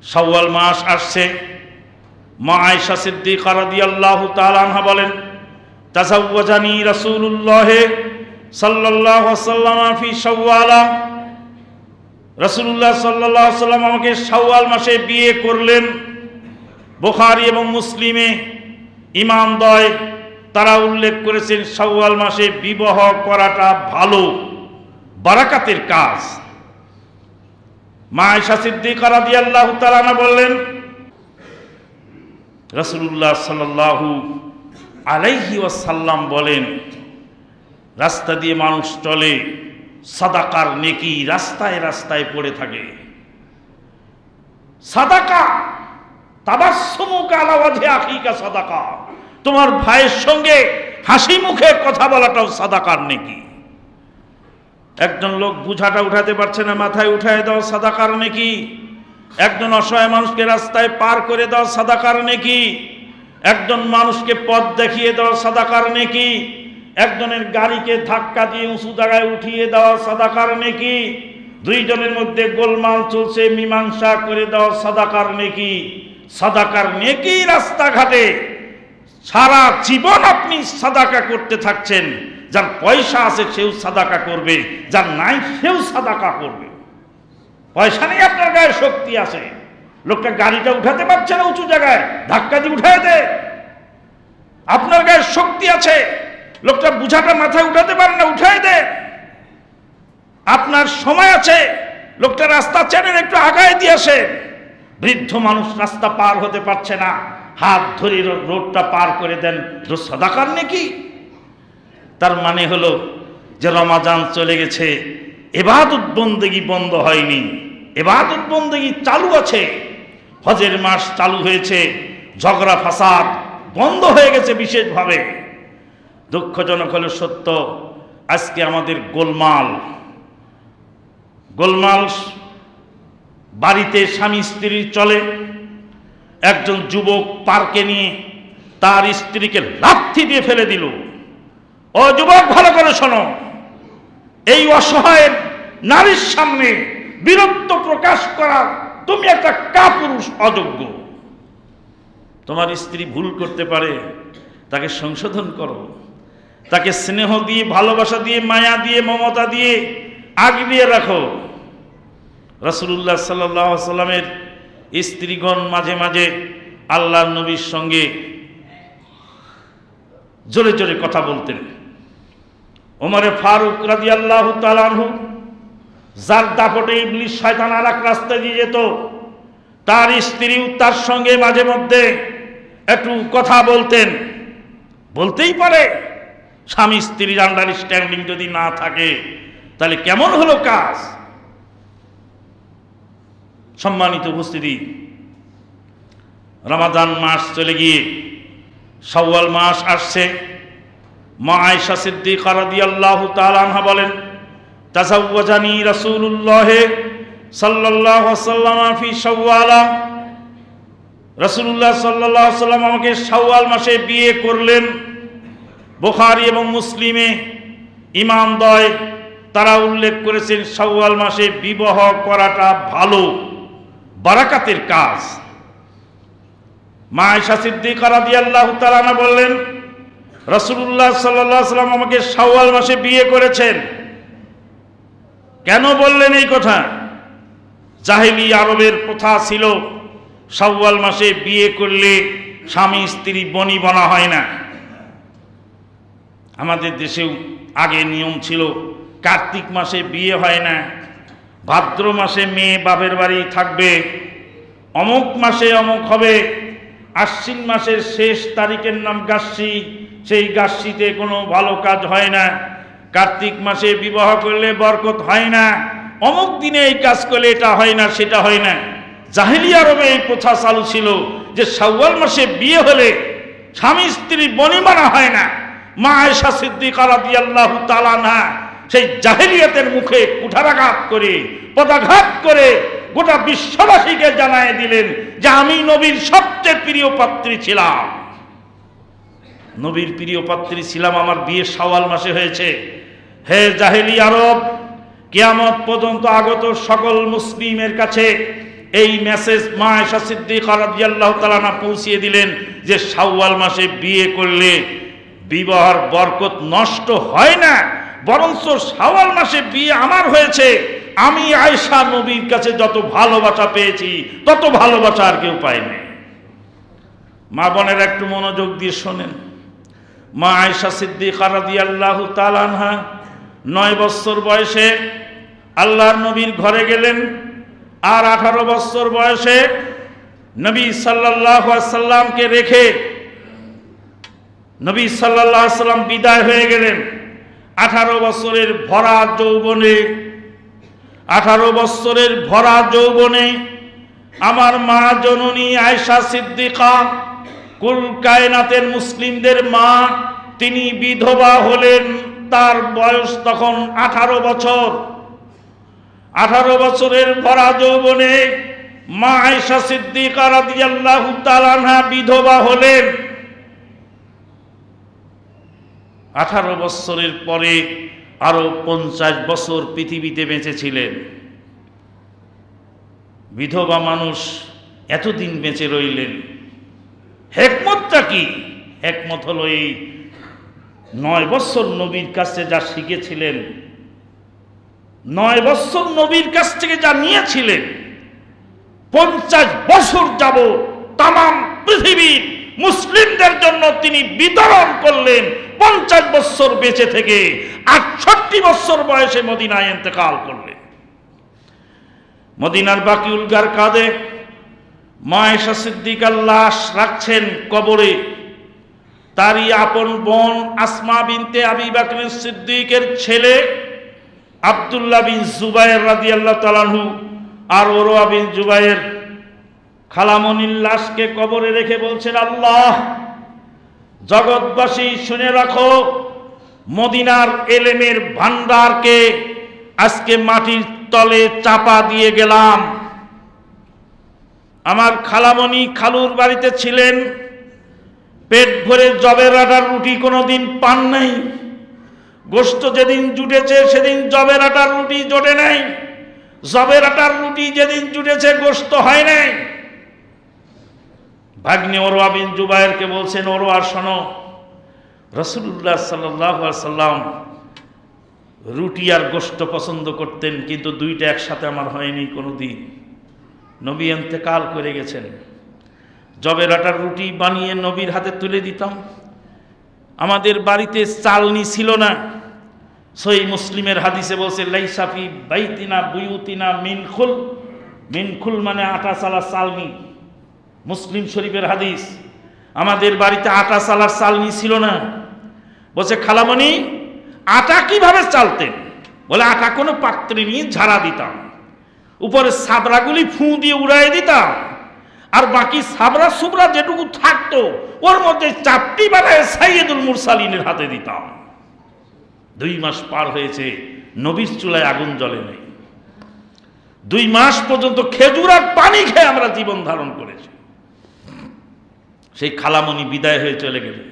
শাওয়াল মাস আসছে। মা আয়েশা সিদ্দিকা রাদিয়াল্লাহু তাআলা আনহা বলেন, তাজাওয়াজানি রাসূলুল্লাহ সাল্লাল্লাহু আলাইহি ওয়াসাল্লাম ফি শাওয়াল। রাসূলুল্লাহ সাল্লাল্লাহু আলাইহি ওয়াসাল্লাম আমাকে শাওয়াল মাসে বিয়ে করলেন। বুখারী এবং মুসলিমে ইমামদ্বয় তারা উল্লেখ করেছেন শাওয়াল মাসে বিবাহ করাটা ভালো, বারাকাতের কাজ। মা আয়েশা সিদ্দিকা রাদিয়াল্লাহু তাআলা আনহা বললেন, রাসূলুল্লাহ সাল্লাল্লাহু আলাইহি ওয়াসাল্লাম বলেন, রাস্তা দিয়ে মানুষ চলে, সাদাকার নেকি রাস্তায় রাস্তায় পড়ে থাকে। সাদাকা তাবাসসুমুকা আলা ওয়াজহি আখিকা সাদাকা, তোমার ভাইয়ের সঙ্গে হাসি মুখে কথা বলাটাও সাদাকার নেকি। একজন লোক বুঝাটা উঠাতে পারছে না, মাথায় উঠায় দাও, সাদাকার নেকি। একজন অসহায় মানুষকে রাস্তায় পার করে দাও, সাদাকার নেকি। একজন মানুষকে পথ দেখিয়ে দাও, সাদাকার নেকি। একজনের গাড়িকে ধাক্কা দিয়ে উঁচু জায়গায় উঠিয়ে দেওয়া, সাদাকার নেকি। দুইজনের মধ্যে গোলমাল চলছে, মীমাংসা করে দেওয়া, সাদাকার নেকি। সাদাকার নেকি রাস্তাঘাটে সারা জীবন আপনি সাদাকা করতে থাকছেন। যার পয়সা আছে সেও সাদাকা করবে, যার নাই সেও সাদাকা করবে। পয়সা নেই, আপনার গায়ে শক্তি আছে, লোকটা গাড়িটা উঠাতে পারছে না উঁচু জায়গায়, ধাক্কা দিয়ে উঠায় দে। আপনার গায়ে শক্তি আছে, লোকটা বুঝাটা মাথায় উঠাতে পারে না, উঠায় দে। আপনার সময় আছে, লোকটা রাস্তা চেনেন, একটু আগায় দিয়ে আসে। বৃদ্ধ মানুষ রাস্তা পার হতে পারছে না, হাত ধরে রোডটা পার করে দেন, সাদাকার নেকি। তার মানে হলো যে রমাজান চলে গেছে, ইবাদত বন্দেগী বন্ধ হয়নি, ইবাদত বন্দেগী চালু আছে। হজের মাস চালু হয়েছে, ঝগড়া ফাসাদ বন্ধ হয়ে গেছে বিশেষভাবে। দুঃখজনক হলো সত্য, আজকে আমাদের গোলমাল বাড়িতে স্বামী স্ত্রী চলে। একজন যুবক পার্কে নিয়ে তার স্ত্রীকে লাথি দিয়ে ফেলে দিল। ও যুবক, ভালো করে শোনো, এই অসহায় নারীর সামনে বীরত্ব প্রকাশ করা তুমি একটা কাপুরুষ, অযোগ্য। তোমার স্ত্রী ভুল করতে পারে, তাকে সংশোধন করো, তাকে স্নেহ দিয়ে, ভালোবাসা দিয়ে, মায়া দিয়ে, মমতা দিয়ে আগলিয়ে রাখো। রাসূলুল্লাহ সাল্লাল্লাহু আলাইহি ওয়াসাল্লামের স্ত্রীগণ মাঝে মাঝে আল্লাহর নবীর সঙ্গে জোরে জোরে কথা বলতেন। ওমরে ফারুক রাদিয়াল্লাহু তাআলা আনহু, যার দাপটে ইবলিস শয়তান আর এক রাস্তায় দিয়ে যেত, তার স্ত্রীও তার সঙ্গে মাঝে মধ্যে একটু কথা বলতেন। বলতেই পারে, স্বামী স্ত্রীর আন্ডারস্ট্যান্ডিং যদি না থাকে তাহলে কেমন হলো কাজ। সম্মানিত উপস্থিতি, রমাদান মাস চলে গিয়ে শাওয়াল মাস আসছে। মা আয়েশা সিদ্দিকা রাদিয়াল্লাহু তাআলা আনহা বলেন, তাজাওয়াজানি রাসূলুল্লাহ সাল্লাল্লাহু আলাইহি ওয়াসাল্লাম ফি শাওয়াল। রাসূলুল্লাহ সাল্লাল্লাহু আলাইহি ওয়াসাল্লাম আমাকে শাওয়াল মাসে বিয়ে করলেন। বুখারী এবং মুসলিমে ইমামদ্বয় তারা উল্লেখ করেছেন শাওয়াল মাসে বিবাহ করাটা ভালো, বারাকাতের কাজ। মা আয়েশা সিদ্দিকা রাদিয়াল্লাহু তাআলা আনহা বললেন, রাসূলুল্লাহ সাল্লাল্লাহু আলাইহি ওয়াসাল্লাম আমাকে শাওয়াল মাসে বিয়ে করেছেন। কেন বললেন এই কথা? জাহেলি আরবের প্রথা ছিল, শাওয়াল মাসে বিয়ে করলে স্বামী স্ত্রী বনি বনা হয় না। আমাদের দেশেও আগে নিয়ম ছিল, কার্তিক মাসে বিয়ে হয় না, ভাদ্র মাসে মেয়ে বাপের বাড়ি থাকবে, অমুক মাসে অমুক হবে, আশ্বিন মাসের শেষ তারিখের নাম গাস্সি, সেই গাস্সিতে কোনো ভালো কাজ হয় না, কার্তিক মাসে বিবাহ করলে বরকত হয় না, অমুক দিনে এই কাজ করলে এটা হয় না, সেটা হয় না। জাহেলি আরবে এই প্রথা চালু ছিল যে শাওয়াল মাসে বিয়ে হলে স্বামী স্ত্রী বনিমানা হয় না। মা আয়েশা সিদ্দিকা রাদিয়াল্লাহু তাআলা আনহা সেই জাহেলিয়াতের মুখে কুঠারাঘাত করে, পদাঘাত করে গোটা বিশ্ববাসীকে জানায় দিলেন যে আমি নবীর সবচেয়ে প্রিয় পাত্রী ছিলাম, নবীর প্রিয় পাত্রী ছিলাম, আমার বিয়ে শাওয়াল মাসে হয়েছে। হে জাহেলি আরব, কিয়ামত পর্যন্ত আগত সকল মুসলিমের কাছে এই মেসেজ মা আয়েশা সিদ্দিকা রাদিয়াল্লাহু তাআলা আনহা পৌঁছিয়ে দিলেন যে শাওয়াল মাসে বিয়ে করলে বিবাহের বরকত নষ্ট হয় না, বরঞ্চ শাওয়াল মাসে বিয়ে আমার হয়েছে, আমি আয়েশা নবীর কাছে যত ভালোবাসা পেয়েছি তত ভালোবাসা আর কেউ পায়নি। মা বোনের একটু মনোযোগ দিয়ে শোনেন। মা আয়েশা সিদ্দিকা রাদিয়াল্লাহু তাআলা আনহা 9 বছর বয়সে আল্লাহর নবীর ঘরে গেলেন, আর 18 বছর বয়সে নবী সাল্লাল্লাহু আলাইহি সাল্লামকে রেখে নবী সাল্লাল্লাহু আলাইহি সাল্লাম বিদায় হয়ে গেলেন। 18 বছরের ভরা যৌবনে 18 বছরের ভরা যৌবনে আমার মা জননী আয়েশা সিদ্দিকা, কুল কায়নাতের মুসলিমদের মা, তিনি বিধবা হলেন। তার বয়স তখন 18 বছর। 18 বছরের ভরা যৌবনে মা আয়েশা সিদ্দিকা রাদিয়াল্লাহু তাআলা আনহা বিধবা হলেন। 18 বছরের পরে আরো 50 বছর পৃথিবীতে বেঁচে ছিলেন। বিধবা মানুষ এতদিন বেঁচে রইলেন, হিকমতটা কি? হিকমত হলো এই 9 বছর নবীর কাছে যা শিখেছিলেন, 9 বছর নবীর কাছ থেকে যা নিয়েছিলেন, 50 বছর যাবত তামাম পৃথিবীর মুসলিমদের জন্য তিনি বিতরণ করলেন। 50 বছর বেঁচে থেকে 68 বছর বয়সে মদিনায় ইন্তেকাল করলেন। মদিনার বাকিউল গারকাদে মা আয়েশা সিদ্দিকার লাশ রাখছেন কবরে। তারই আপন বোন আসমা বিনতে আবি বকর সিদ্দিকের ছেলে আব্দুল্লাহ বিন জুবায়ের রাদিয়াল্লাহু তাআলা আনহু আর উরওয়া বিন জুবায়ের খালামনির লাশকে কবরে রেখে বলছেন, আল্লাহ, জগৎবাসী শুনে রাখো, মদিনার এলেমের ভান্ডারকে আজকে মাটির তলে চাপা দিয়ে গেলাম। আমার খালামণি খালুর বাড়িতে ছিলেন, পেট ভরে জবের আটার রুটি কোনোদিন পান নাই। গোশত যেদিন জুটেছে সেদিন জবের আটার রুটি জোটে নাই, জবের আটার রুটি যেদিন জুটেছে গোশত হয় নাই। ভাগ্নে উরওয়া বিন জুবায়েরকে বলছেন, উরওয়া শোনো, রাসূলুল্লাহ সাল্লাল্লাহু আলাইহি সাল্লাম রুটি আর গোশত পছন্দ করতেন, কিন্তু দুইটা একসাথে আমার হয়নি কোনোদিন। নবী ইন্তেকাল করে গেছেন, জবের আটার রুটি বানিয়ে নবীর হাতে তুলে দিতাম। আমাদের বাড়িতে চালনি ছিল না। সহিহ মুসলিমের হাদিসে বলছে, লাইসা ফি বাইতিনা বুয়ুতিনা মিনখুল। মিনখুল মানে আটা চালা চালনি। মুসলিম শরীফের হাদিস। আমাদের বাড়িতে আটা চালার চালনি ছিল না। বলছে, খালামণি আটা কিভাবে চালতেন? বলে, আটা কোনো পাত্রে নিয়ে ঝাড়া দিতাম, উপরে সাবরাগুলি ফুঁ দিয়ে উড়াই দিতাম, আর বাকি সাবরা সুবরা যেটুকু থাকতো ওর মধ্যে চাপটি বানায় সাইয়্যিদুল মুরসালিনের হাতে দিতাম। 2 মাস পার হয়েছে, নবীর চুলায় আগুন জ্বলে নেই। 2 মাস পর্যন্ত খেজুর আর পানি খেয়ে আমরা জীবন ধারণ করেছি। সেই খালামণি বিদায় হয়ে চলে গেলেন।